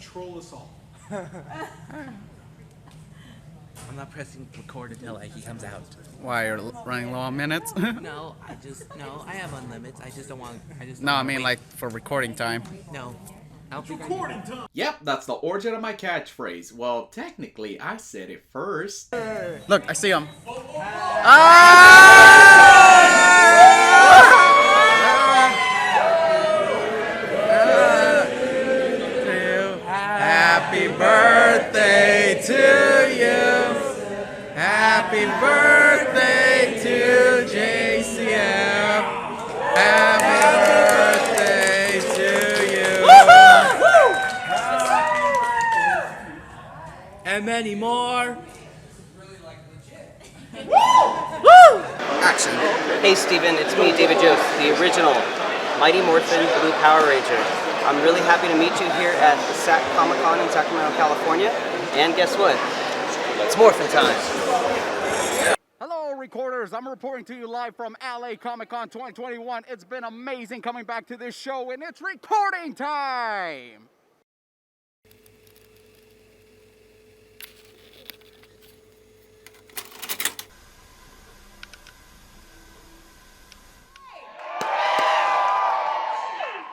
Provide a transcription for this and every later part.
Troll us all. I'm not pressing record until he comes out. Why, you're running low on minutes? No, I have unlimited. I just don't want. No, I mean like for recording time. No. Recording time. Yep, that's the origin of my catchphrase. Well, technically, I said it first. Look, I see him. Happy birthday to you. Happy birthday to JCF. Happy birthday to you. And many more. Action. Hey Steven, it's me, David Yost, the original Mighty Morphin Power Ranger. I'm really happy to meet you here at the SAC Comic-Con in Sacramento, California. And guess what? It's Morphin time. Hello, recorders. I'm reporting to you live from LA Comic-Con 2021. It's been amazing coming back to this show, and it's recording time.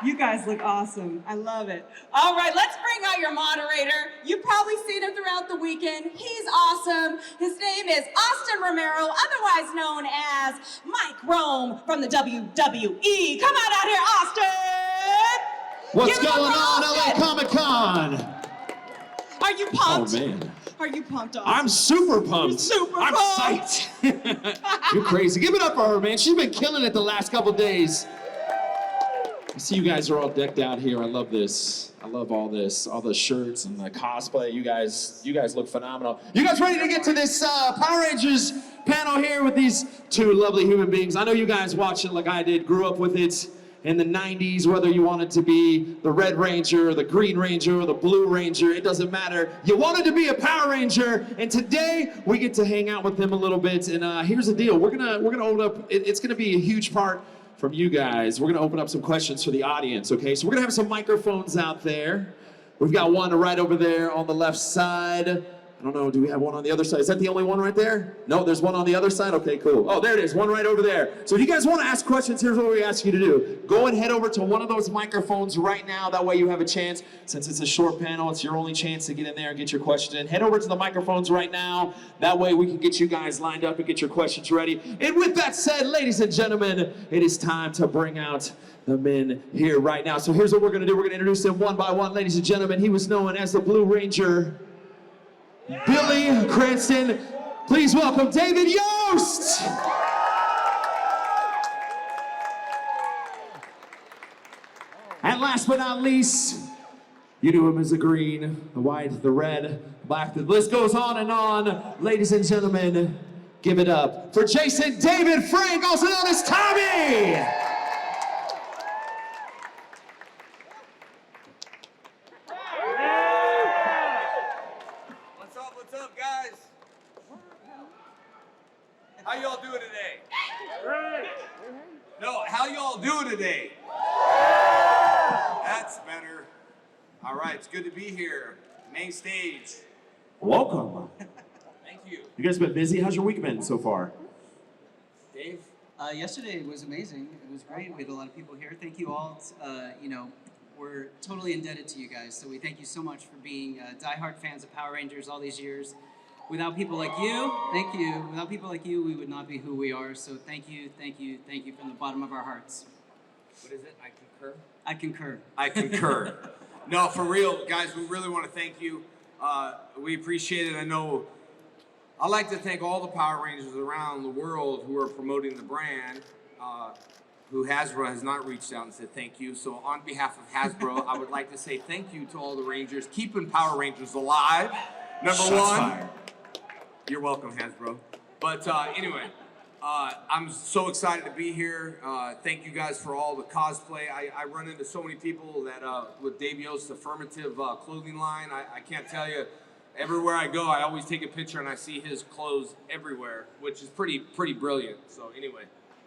You guys look awesome. I love it. All right, let's bring out your moderator. You've probably seen him throughout the weekend. He's awesome. His name is Austin Romero, otherwise known as Mike Rome from the WWE. Come on out here, Austin! What's going on, LA Comic-Con? Are you pumped? Oh, man. Are you pumped, Austin? I'm super pumped. You're super I'm pumped. psyched. You're crazy. Give it up for her, man. She's been killing it the last couple days. I see you guys are all decked out here. I love this. I love all this, all the shirts and the cosplay. You guys look phenomenal. You guys ready to get to this Power Rangers panel here with these two lovely human beings? I know you guys watch it like I did, grew up with it in the 90s, whether you wanted to be the Red Ranger, or the Green Ranger, or the Blue Ranger, it doesn't matter. You wanted to be a Power Ranger, and today we get to hang out with them a little bit. And here's the deal: we're gonna open up. It's gonna be a huge part from you guys. We're gonna open up some questions for the audience, okay? So we're gonna have some microphones out there. We've got one right over there on the left side. I don't know, do we have one on the other side? Is that the only one right there? No, there's one on the other side? Okay, cool. Oh, there it is, one right over there. So if you guys wanna ask questions, here's what we ask you to do. Go and head over to one of those microphones right now. That way you have a chance. Since it's a short panel, it's your only chance to get in there and get your question in. Head over to the microphones right now. That way we can get you guys lined up and get your questions ready. And with that said, ladies and gentlemen, it is time to bring out the men here right now. So here's what we're gonna do. We're gonna introduce them one by one. Ladies and gentlemen, he was known as the Blue Ranger, Billy Cranston. Please welcome David Yost. And last but not least, you knew him as the green, the white, the red, black. The list goes on and on. Ladies and gentlemen, give it up for Jason David Frank, also known as Tommy. What's up, guys? How y'all doing today? No, how y'all doing today? That's better. All right, it's good to be here. Main stage. Welcome. Thank you. You guys been busy? How's your week been so far? Dave? Yesterday was amazing. It was great. We had a lot of people here. Thank you all. We're totally indebted to you guys. So we thank you so much for being diehard fans of Power Rangers all these years. Without people like you, thank you. Without people like you, we would not be who we are. So thank you from the bottom of our hearts. What is it? I concur? I concur. I concur. No, for real, guys, we really want to thank you. We appreciate it. I know I'd like to thank all the Power Rangers around the world who are promoting the brand, who Hasbro has not reached out and said thank you. So on behalf of Hasbro, I would like to say thank you to all the Rangers, keeping Power Rangers alive. Number one. Fired. You're welcome, Hasbro. But anyway, I'm so excited to be here. Thank you guys for all the cosplay. I run into so many people that with Dave Yost's affirmative clothing line. I can't tell you. Everywhere I go, I always take a picture and I see his clothes everywhere, which is pretty brilliant. So anyway,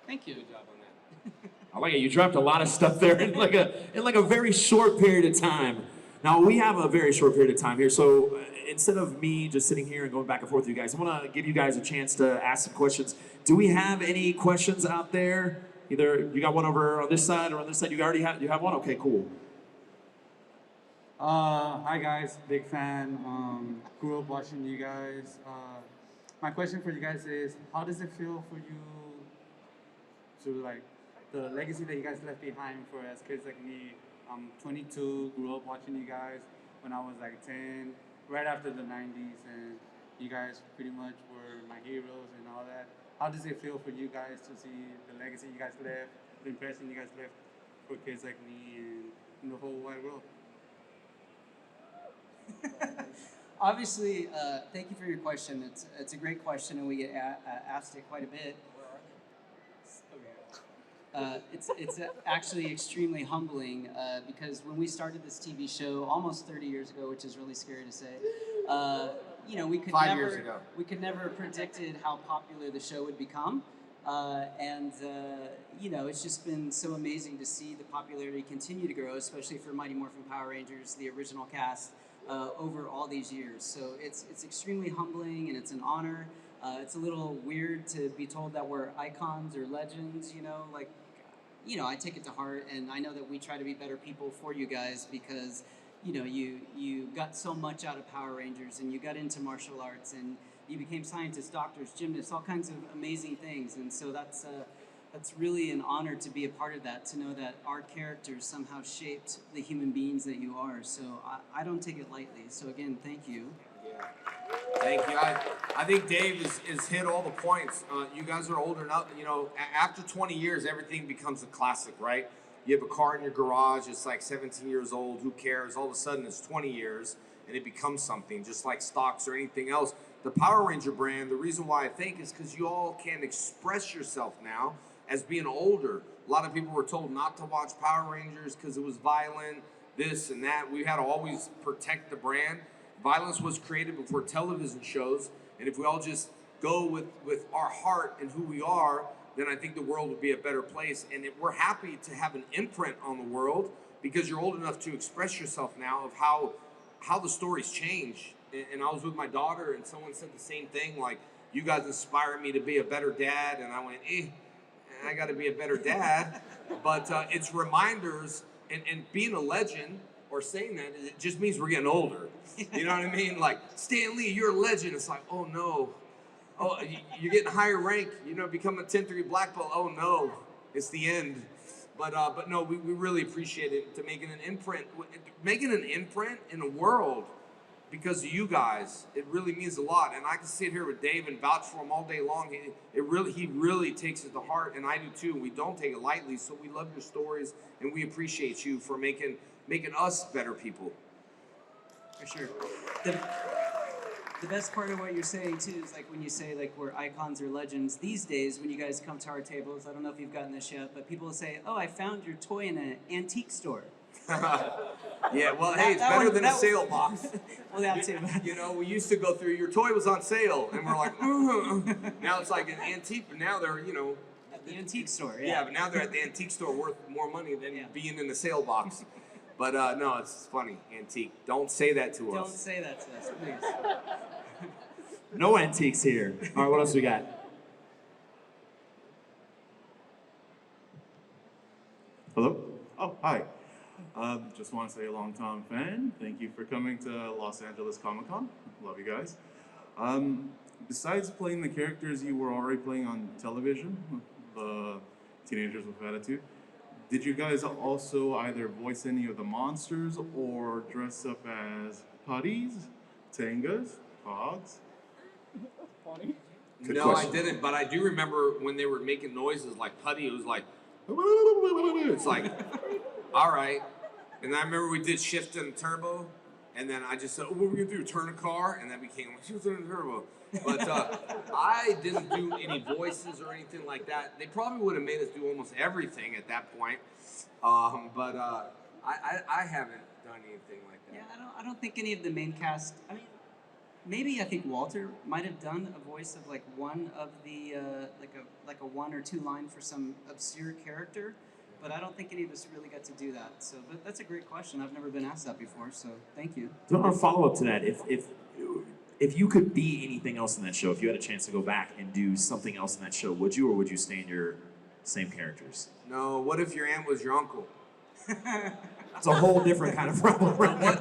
thank you. Good job on that. I like it. You dropped a lot of stuff there in like a very short period of time. Now we have a very short period of time here, so instead of me just sitting here and going back and forth with you guys, I want to give you guys a chance to ask some questions. Do we have any questions out there? Either you got one over on this side or on this side. You have one. Okay, cool. Hi guys, big fan. Grew up watching you guys. My question for you guys is, how does it feel for you to like the legacy that you guys left behind for us kids like me? I'm 22, grew up watching you guys when I was like 10, right after the 90s, and you guys pretty much were my heroes and all that. How does it feel for you guys to see the legacy you guys left, the impression you guys left for kids like me and in the whole wide world? Obviously, thank you for your question. It's a great question, and we get asked it quite a bit. It's actually extremely humbling because when we started this TV show almost 30 years ago, which is really scary to say, you know, we could 5 years ago. We could never have predicted how popular the show would become. You know, it's just been so amazing to see the popularity continue to grow, especially for Mighty Morphin Power Rangers, the original cast, over all these years. So it's extremely humbling and it's an honor. It's a little weird to be told that we're icons or legends, you know, like, you know, I take it to heart, and I know that we try to be better people for you guys because, you know, you got so much out of Power Rangers, and you got into martial arts, and you became scientists, doctors, gymnasts, all kinds of amazing things, and so that's really an honor to be a part of that, to know that our characters somehow shaped the human beings that you are. So I don't take it lightly. So again, thank you. Yeah. Thank you. I think Dave has hit all the points. You guys are older now. You know, after 20 years, everything becomes a classic, right? You have a car in your garage. It's like 17 years old. Who cares? All of a sudden, it's 20 years, and it becomes something, just like stocks or anything else. The Power Ranger brand, the reason why I think is because you all can express yourself now as being older. A lot of people were told not to watch Power Rangers because it was violent, this and that. We had to always protect the brand. Violence was created before television shows, and if we all just go with our heart and who we are, then I think the world would be a better place. And we're happy to have an imprint on the world because you're old enough to express yourself now of how the stories change. And I was with my daughter, and someone said the same thing, like, you guys inspire me to be a better dad, and I went, I got to be a better dad. But it's reminders, and being a legend, or saying that, it just means we're getting older. You know what I mean? Like, Stan Lee, you're a legend. It's like, oh no. Oh, you're getting higher rank, you know, become a 10-3 black belt. Oh no, it's the end. But no, we really appreciate it, to making an imprint in a world because of you guys. It really means a lot. And I can sit here with Dave and vouch for him all day long. He really takes it to heart, and I do too. We don't take it lightly, so we love your stories, and we appreciate you for making us better people. For sure. The best part of what you're saying too is like when you say like we're icons or legends. These days, when you guys come to our tables, I don't know if you've gotten this yet, but people will say, "Oh, I found your toy in an antique store." Yeah, well, hey, it's better than a sale box. Well, that's it. You know, we used to go through, your toy was on sale, and we're like, now it's like an antique, but now they're, you know. At the antique store, yeah. Yeah, but now they're at the antique store worth more money than being in the sale box. But no, it's funny, antique. Don't say that to us. Don't say that to us, please. No antiques here. All right, what else we got? Hello? Oh, hi. Just want to say a long-time fan. Thank you for coming to Los Angeles Comic-Con. Love you guys. Besides playing the characters you were already playing on television, the Teenagers with Attitude, did you guys also either voice any of the monsters or dress up as putties, tangas, hogs? Funny. No, I didn't, but I do remember when they were making noises like putty, it was like, it's like, all right. And I remember we did shift and turbo, and then I just said, what are we gonna do, turn a car? And that became shift and turbo. But I didn't do any voices or anything like that. They probably would have made us do almost everything at that point. But I haven't done anything like that. Yeah, I don't think any of the main cast. I mean, maybe I think Walter might have done a voice of like one of the like a 1 or 2 line for some obscure character. but I don't think any of us really got to do that. So, but that's a great question. I've never been asked that before, so thank you. So our follow-up to that, if you could be anything else in that show, if you had a chance to go back and do something else in that show, would you, or would you stay in your same characters? No, what if your aunt was your uncle? That's a whole different kind of problem.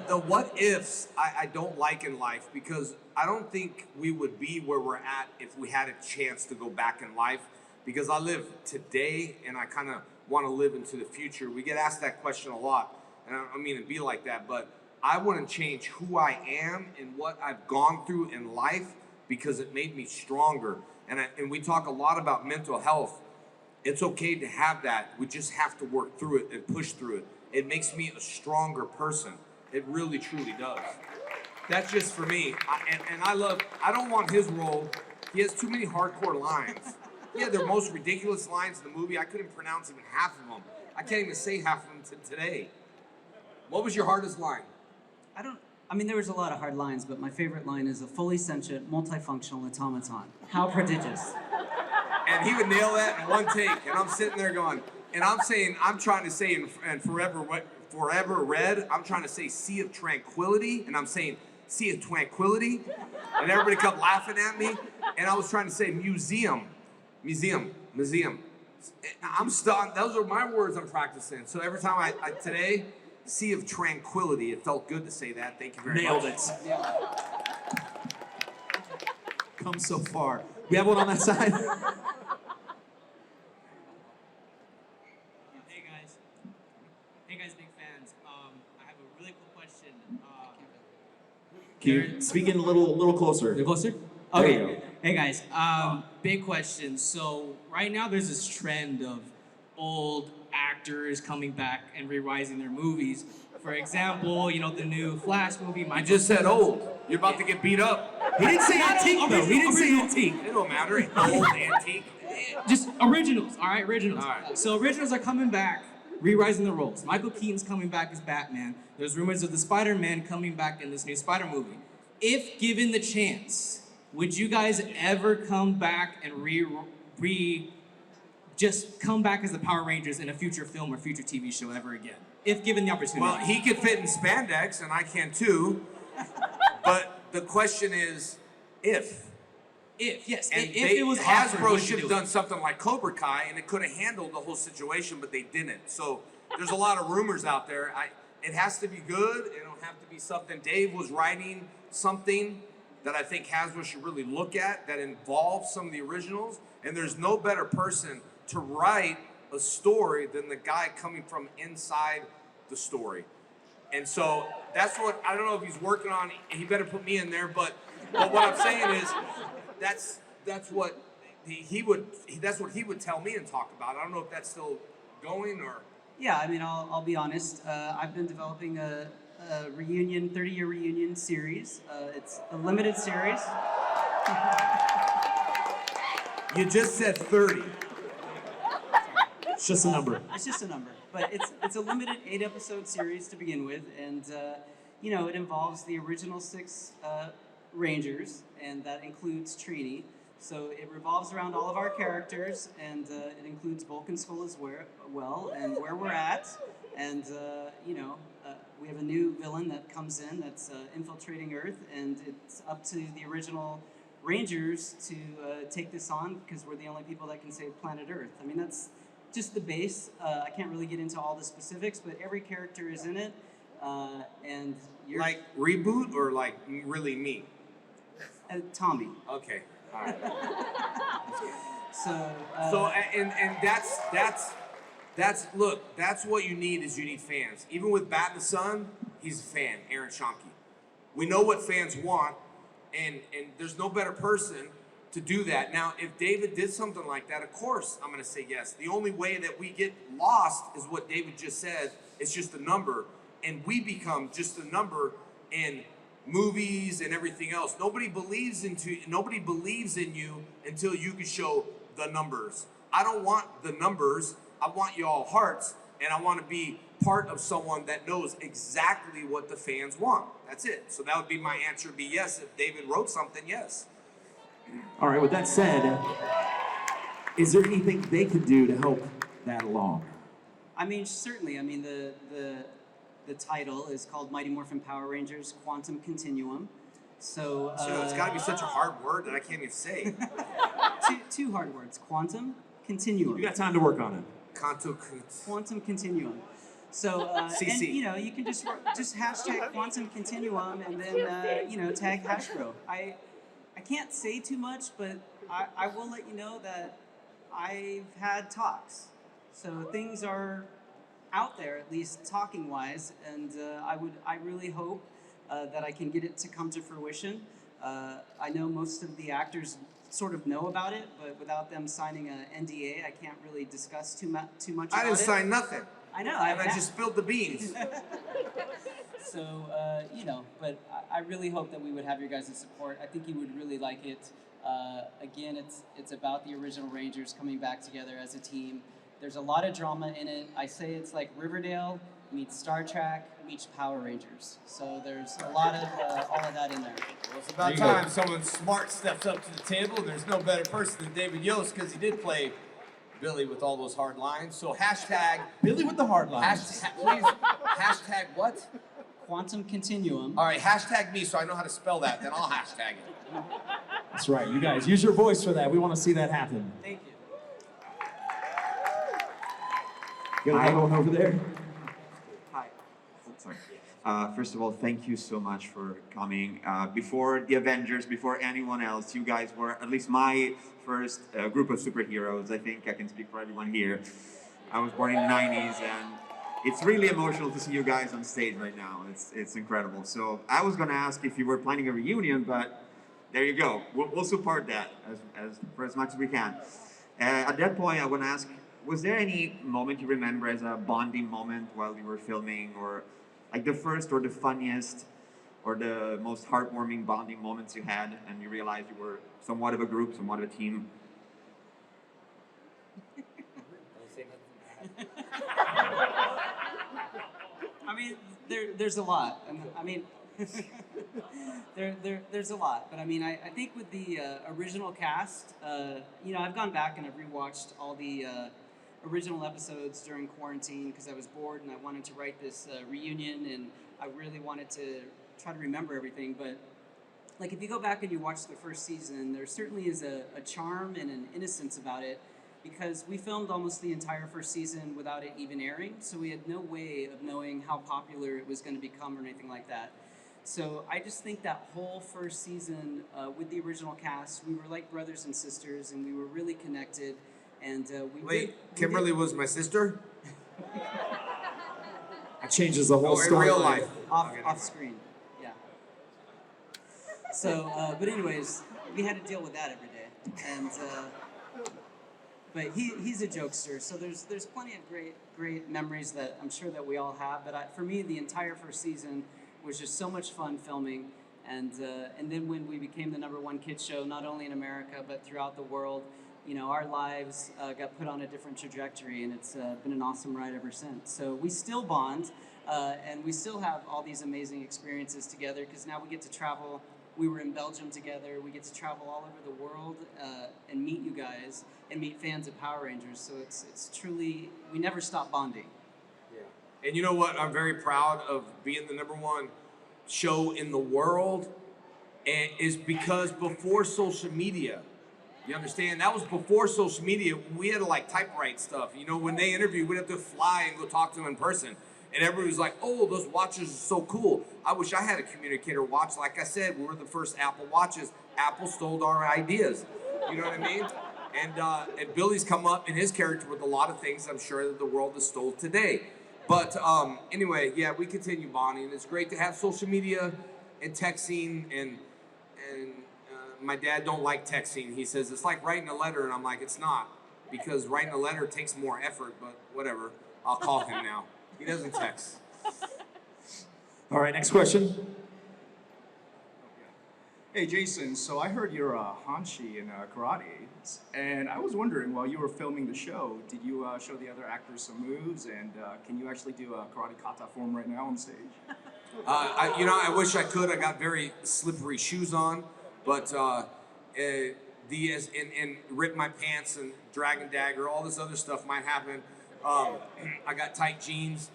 The what ifs I don't like in life, because I don't think we would be where we're at if we had a chance to go back in life, because I live today and I kind of want to live into the future. We get asked that question a lot, and I don't mean to be like that, but I wouldn't change who I am and what I've gone through in life, because it made me stronger. And we talk a lot about mental health. It's okay to have that. We just have to work through it and push through it. It makes me a stronger person. It really, truly does. That's just for me. I don't want his role. He has too many hardcore lines. He had the most ridiculous lines in the movie. I couldn't pronounce even half of them. I can't even say half of them today. What was your hardest line? I mean, there was a lot of hard lines, but my favorite line is a fully sentient, multifunctional automaton. How prodigious. And he would nail that in one take. And I'm sitting there going, and I'm trying to say in Forever Red, I'm trying to say Sea of Tranquility, and I'm saying Sea of Tranquility, and everybody kept laughing at me, and I was trying to say museum. I'm stuck. Those are my words I'm practicing. So every time I today, Sea of Tranquility, it felt good to say that. Thank you very much. Nailed it. Come so far. We have one on that side. Hey guys, big fans. I have a really cool question. Can you speak in a little closer? A little closer? There Okay. you go. Hey guys, big question. So right now there's this trend of old actors coming back and re-rising their movies. For example, you know, the new Flash movie. You just said old. You're about to get beat up. He didn't say antique though. He didn't say antique. It don't matter. Old, antique. Just originals, all right? Originals. All right. So originals are coming back, re-rising the roles. Michael Keaton's coming back as Batman. There's rumors of the Spider-Man coming back in this new Spider movie. If given the chance, would you guys ever come back and just come back as the Power Rangers in a future film or future TV show ever again? If given the opportunity. Well, he could fit in spandex, and I can too. But the question is, if. If, yes. And If it was offered, Hasbro would you should do have it? done something like Cobra Kai, and it could have handled the whole situation, but they didn't. So there's a lot of rumors out there. It has to be good. It don't have to be something. Dave was writing something that I think Hasbro should really look at that involves some of the originals. And there's no better person to write a story than the guy coming from inside the story. And so that's what, I don't know if he's working on, he better put me in there, but what I'm saying is that's what he would tell me and talk about. I don't know if that's still going or. Yeah, I mean, I'll be honest. I've been developing a reunion, 30-year reunion series. It's a limited series. You just said 30. It's just a number. It's just a number, but it's a limited 8-episode series to begin with, and you know, it involves the original 6 Rangers, and that includes Trini. So it revolves around all of our characters, and it includes Bulk and Skull as well, and where we're at, and you know, we have a new villain that comes in that's infiltrating Earth, and it's up to the original Rangers to take this on, because we're the only people that can save planet Earth. I mean, that's just the base. I can't really get into all the specifics, but every character is in it, and you're... Like reboot or like really me? Tommy. Okay. All right. So and that's look, that's what you need is you need fans. Even with Bat the Sun, he's a fan, Aaron Schonke. We know what fans want, and there's no better person to do that. Now, if David did something like that, of course I'm gonna say yes. The only way that we get lost is what David just said. It's just a number, and we become just a number in movies and everything else. Nobody believes in you until you can show the numbers. I don't want the numbers. I want y'all hearts, and I want to be part of someone that knows exactly what the fans want. That's it. So that would be my answer. Would be yes. If David wrote something, yes. All right, with that said, is there anything they can do to help that along? I mean, certainly. I mean, the title is called Mighty Morphin Power Rangers Quantum Continuum. So it's got to be such a hard word that I can't even say. two hard words: Quantum Continuum. You got time to work on it. Quantum Continuum. So and you know, you can just hashtag Quantum Continuum and then you know, tag Hashbro. I can't say too much, but I will let you know that I've had talks. So things are out there, at least talking wise, and I really hope that I can get it to come to fruition. I know most of the actors sort of know about it, but without them signing an NDA, I can't really discuss too much about it. I didn't sign nothing. I know. I just spilled the beans. So, you know, but I really hope that we would have your guys' support. I think you would really like it. Again, it's about the original Rangers coming back together as a team. There's a lot of drama in it. I say it's like Riverdale meets Star Trek meets Power Rangers. So there's a lot of all of that in there. Well, it's about time someone smart steps up to the table. There's no better person than David Yost, because he did play Billy with all those hard lines. So hashtag Billy with the hard lines. Please, hashtag what? Quantum Continuum. All right, hashtag me so I know how to spell that. Then I'll hashtag it. That's right. You guys, use your voice for that. We want to see that happen. Thank you. You got another one over there? Hi. Sorry. First of all, thank you so much for coming. Before the Avengers, before anyone else, you guys were at least my first group of superheroes. I think I can speak for everyone here. I was born in the 90s, and it's really emotional to see you guys on stage right now. It's incredible. So I was going to ask if you were planning a reunion, but there you go. We'll support that for as much as we can. At that point, I want to ask, was there any moment you remember as a bonding moment while you were filming, or like the first or the funniest or the most heartwarming bonding moments you had, and you realized you were somewhat of a group, somewhat of a team? I mean, there's a lot. I mean, there's a lot. But I mean, I think with the original cast, you know, I've gone back and I've rewatched all the original episodes during quarantine because I was bored and I wanted to write this reunion, and I really wanted to try to remember everything. But like, if you go back and you watch the first season, there certainly is a charm and an innocence about it, because we filmed almost the entire first season without it even airing, so we had no way of knowing how popular it was going to become or anything like that. So I just think that whole first season with the original cast, we were like brothers and sisters, and we were really connected. And Kimberly was my sister? That changes the whole story. In real life. Off screen, yeah. So, but anyways, we had to deal with that every day. And but he's a jokester, so there's plenty of great memories that I'm sure that we all have. But for me, the entire first season was just so much fun filming. And then when we became the #1 kids show, not only in America but throughout the world, you know, our lives got put on a different trajectory, and it's been an awesome ride ever since. So we still bond, and we still have all these amazing experiences together, because now we get to travel. We were in Belgium together. We get to travel all over the world and meet you guys and meet fans of Power Rangers. So it's truly, we never stop bonding. Yeah. And you know what? I'm very proud of being the #1 show in the world, and is because before social media, you understand? That was before social media. We had to like typewrite stuff. You know, when they interviewed, we'd have to fly and go talk to them in person. And everybody was like, oh, those watches are so cool. I wish I had a communicator watch. Like I said, we were the first Apple watches. Apple stole our ideas. You know what I mean? And Billy's come up in his character with a lot of things I'm sure that the world has stole today. But anyway, yeah, we continue bonding. It's great to have social media and texting, and my dad don't like texting. He says it's like writing a letter, and I'm like, it's not, because writing a letter takes more effort, but whatever. I'll call him now. He doesn't text. All right, next question. Hey, Jason, so I heard you're a Hanshi in karate, and I was wondering, while you were filming the show, did you show the other actors some moves, and can you actually do a karate kata form right now on stage? I wish I could. I got very slippery shoes on, but and rip my pants and dragon dagger, all this other stuff might happen. I got tight jeans,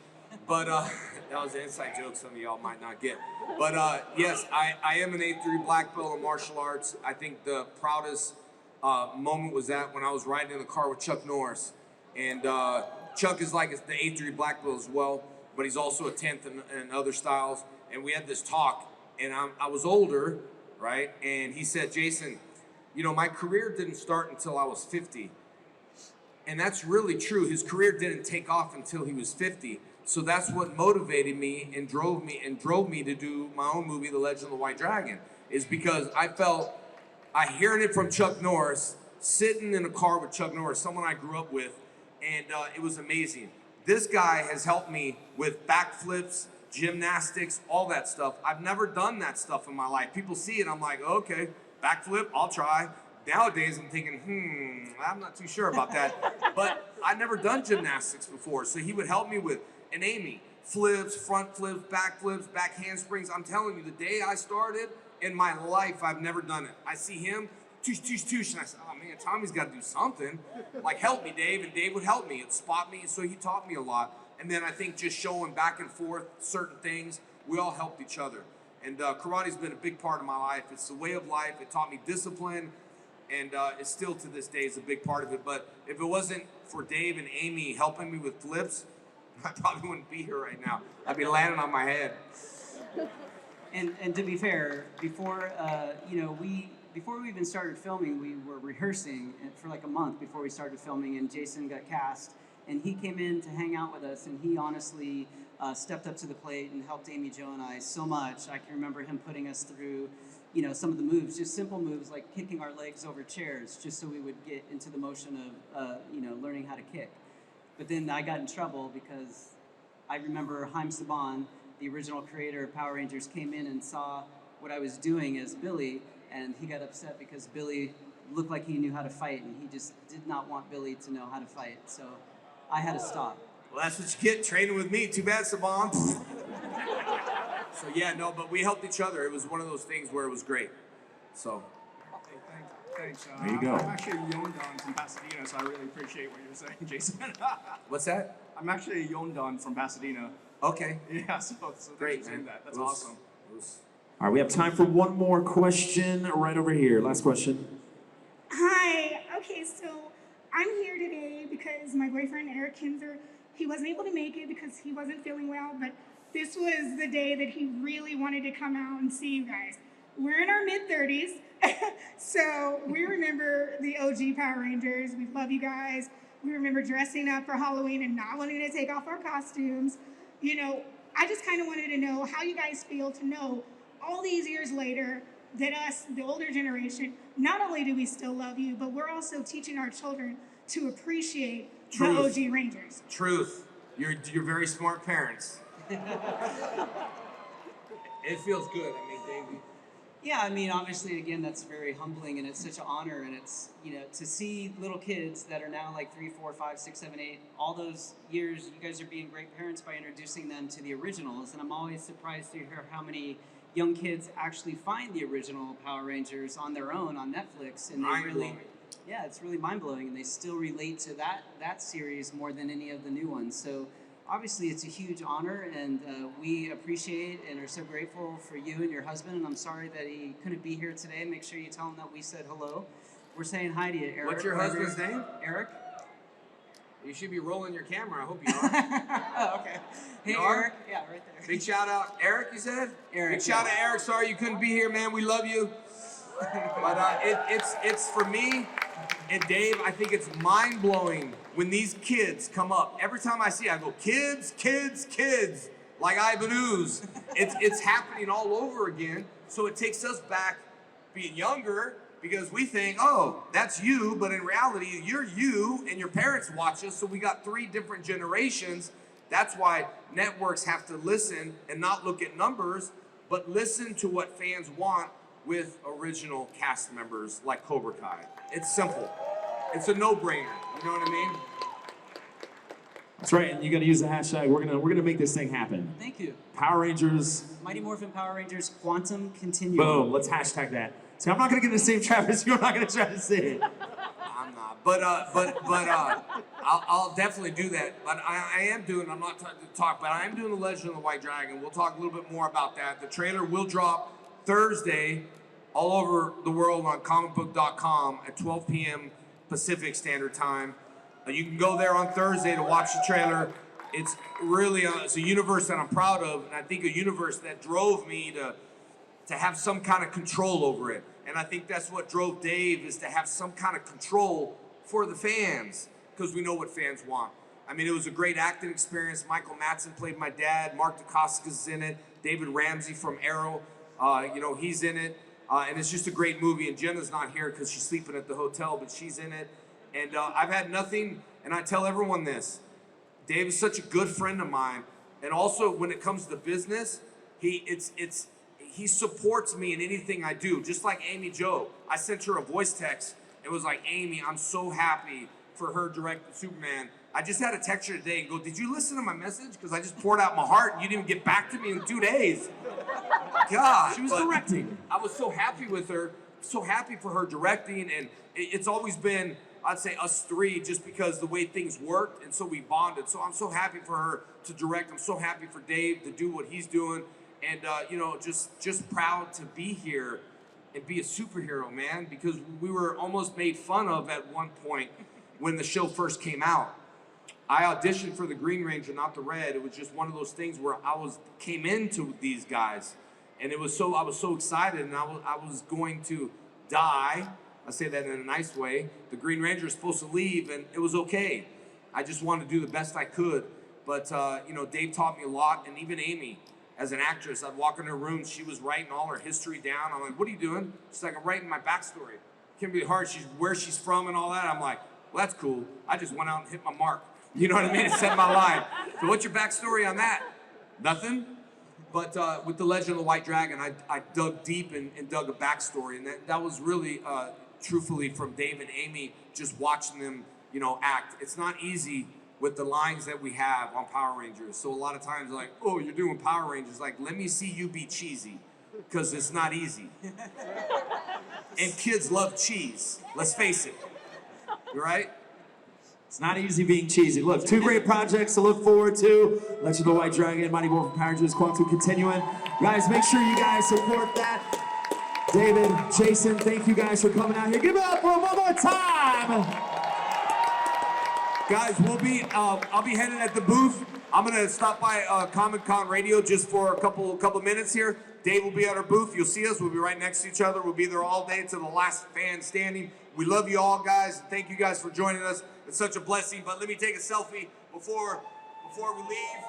but that was an inside joke some of y'all might not get. But yes, I am an A3 black belt in martial arts. I think the proudest moment was that when I was riding in the car with Chuck Norris. And Chuck is like the A3 black belt as well, but he's also a 10th in other styles. And we had this talk, and I was older, right? And he said, Jason, you know, my career didn't start until I was 50. And that's really true. His career didn't take off until he was 50. So that's what motivated me and drove me to do my own movie, The Legend of the White Dragon, is because I hearing it from Chuck Norris, sitting in a car with Chuck Norris, someone I grew up with, and it was amazing. This guy has helped me with backflips, gymnastics, all that stuff. I've never done that stuff in my life. People see it, I'm like, okay, backflip, I'll try. Nowadays, I'm thinking, I'm not too sure about that. But I'd never done gymnastics before, so he would help me with, and Amy, flips, front flips, back handsprings. I'm telling you, the day I started, in my life, I've never done it. I see him, toosh, toosh, toosh, and I said, oh man, Tommy's got to do something. Like, help me, Dave, and Dave would help me. He'd spot me, so he taught me a lot. And then I think just showing back and forth certain things, we all helped each other. And karate's been a big part of my life. It's a way of life. It taught me discipline. And it's still to this day is a big part of it. But if it wasn't for Dave and Amy helping me with flips, I probably wouldn't be here right now. I'd be landing on my head. And to be fair, before before we even started filming, we were rehearsing for like a month before we started filming, and Jason got cast, and he came in to hang out with us, and he honestly stepped up to the plate and helped Amy Jo and I so much. I can remember him putting us through some of the moves, just simple moves like kicking our legs over chairs, just so we would get into the motion of, learning how to kick. But then I got in trouble because I remember Haim Saban, the original creator of Power Rangers, came in and saw what I was doing as Billy, and he got upset because Billy looked like he knew how to fight, and he just did not want Billy to know how to fight. So I had to stop. Well, that's what you get training with me. Too bad, Saban. So yeah, no, but we helped each other. It was one of those things where it was great. So. Thanks. There you go. I'm actually a Yondan from Pasadena, so I really appreciate what you're saying, Jason. What's that? I'm actually a Yondan from Pasadena. Okay. Yeah, so great, thanks for saying man. that. That's awesome. All right, we have time for one more question right over here. Last question. Hi. Okay, so I'm here today because my boyfriend, Eric Kinzer, he wasn't able to make it because he wasn't feeling well, but this was the day that he really wanted to come out and see you guys. We're in our mid-30s, so we remember the OG Power Rangers. We love you guys. We remember dressing up for Halloween and not wanting to take off our costumes. I just kind of wanted to know how you guys feel to know all these years later that us, the older generation, not only do we still love you, but we're also teaching our children to appreciate the OG Rangers. Truth. You're very smart parents. It feels good. I mean, Davey. Yeah, I mean, obviously, again, that's very humbling, and it's such an honor, and it's, to see little kids that are now like 3, 4, 5, 6, 7, 8, all those years, you guys are being great parents by introducing them to the originals, and I'm always surprised to hear how many young kids actually find the original Power Rangers on their own on Netflix, and they really, it's really mind-blowing, and they still relate to that series more than any of the new ones, so obviously it's a huge honor, and we appreciate and are so grateful for you and your husband, and I'm sorry that he couldn't be here today. Make sure you tell him that we said hello. We're saying hi to you, Eric. What's your husband's name? Eric. You should be rolling your camera. I hope you are. Oh, okay. Hey, Eric. Yeah, right there. Big shout out. Eric, you said? Eric. Big shout out, Eric. Sorry you couldn't be here, man. We love you. But it's for me and Dave, I think it's mind-blowing when these kids come up. Every time I see it, I go, kids, kids, kids, like Ivan Ooze. It's happening all over again. So it takes us back being younger because we think, oh, that's you, but in reality, you're you and your parents watch us, so we got 3 different generations. That's why networks have to listen and not look at numbers, but listen to what fans want with original cast members like Cobra Kai. It's simple. It's a no-brainer. You know what I mean? That's right, and you got to use the hashtag. We're gonna make this thing happen. Thank you. Power Rangers. Mighty Morphin Power Rangers Quantum Continuum. Boom. Let's hashtag that. See, I'm not gonna get in the same trap as you. I'm not gonna try to say it. I'm not. But I'll definitely do that. But I am doing. I'm not to talk, but I am doing the Legend of the White Dragon. We'll talk a little bit more about that. The trailer will drop Thursday, all over the world on comicbook.com at 12 p.m. Pacific Standard Time. You can go there on Thursday to watch the trailer. It's really it's a universe that I'm proud of, and I think a universe that drove me to have some kind of control over it. And I think that's what drove Dave, is to have some kind of control for the fans, because we know what fans want. I mean, it was a great acting experience. Michael Madsen played my dad. Mark Dacascos in it. David Ramsey from Arrow, he's in it. And it's just a great movie. And Jenna's not here because she's sleeping at the hotel, but she's in it. And I've had nothing, and I tell everyone this, Dave is such a good friend of mine. And also, when it comes to business, he supports me in anything I do. Just like Amy Jo. I sent her a voice text. It was like, Amy, I'm so happy for her directing Superman. I just had to text her today and go, did you listen to my message? Because I just poured out my heart and you didn't even get back to me in 2 days. God. She was directing. I was so happy with her, so happy for her directing. And it's always been, I'd say, us three, just because the way things worked. And so we bonded. So I'm so happy for her to direct. I'm so happy for Dave to do what he's doing. And, just proud to be here and be a superhero, man, because we were almost made fun of at one point when the show first came out. I auditioned for the Green Ranger, not the Red. It was just one of those things where came into these guys, and I was so excited, and I was going to die. I say that in a nice way. The Green Ranger is supposed to leave, and it was okay. I just wanted to do the best I could. But Dave taught me a lot, and even Amy, as an actress, I'd walk in her room, she was writing all her history down. I'm like, what are you doing? She's like, I'm writing my backstory. Kimberly Hart, where she's from and all that. I'm like, well, that's cool. I just went out and hit my mark. You know what I mean? It set my line. So what's your backstory on that? Nothing. But with the Legend of the White Dragon, I dug deep and dug a backstory. And that was really, truthfully, from Dave and Amy, just watching them, act. It's not easy with the lines that we have on Power Rangers. So a lot of times, like, oh, you're doing Power Rangers. Like, let me see you be cheesy, because it's not easy. And kids love cheese. Let's face it. Right? It's not easy being cheesy. Look, 2 great projects to look forward to. Legend of the White Dragon, Mighty Morphin Power Rangers Quantum Continuum. Guys, make sure you guys support that. David, Jason, thank you guys for coming out here. Give it up for them one more time. Guys, I'll be headed at the booth. I'm gonna stop by Comic-Con Radio just for a couple minutes here. Dave will be at our booth. You'll see us. We'll be right next to each other. We'll be there all day to the last fan standing. We love you all, guys. Thank you guys for joining us. It's such a blessing. But let me take a selfie before we leave.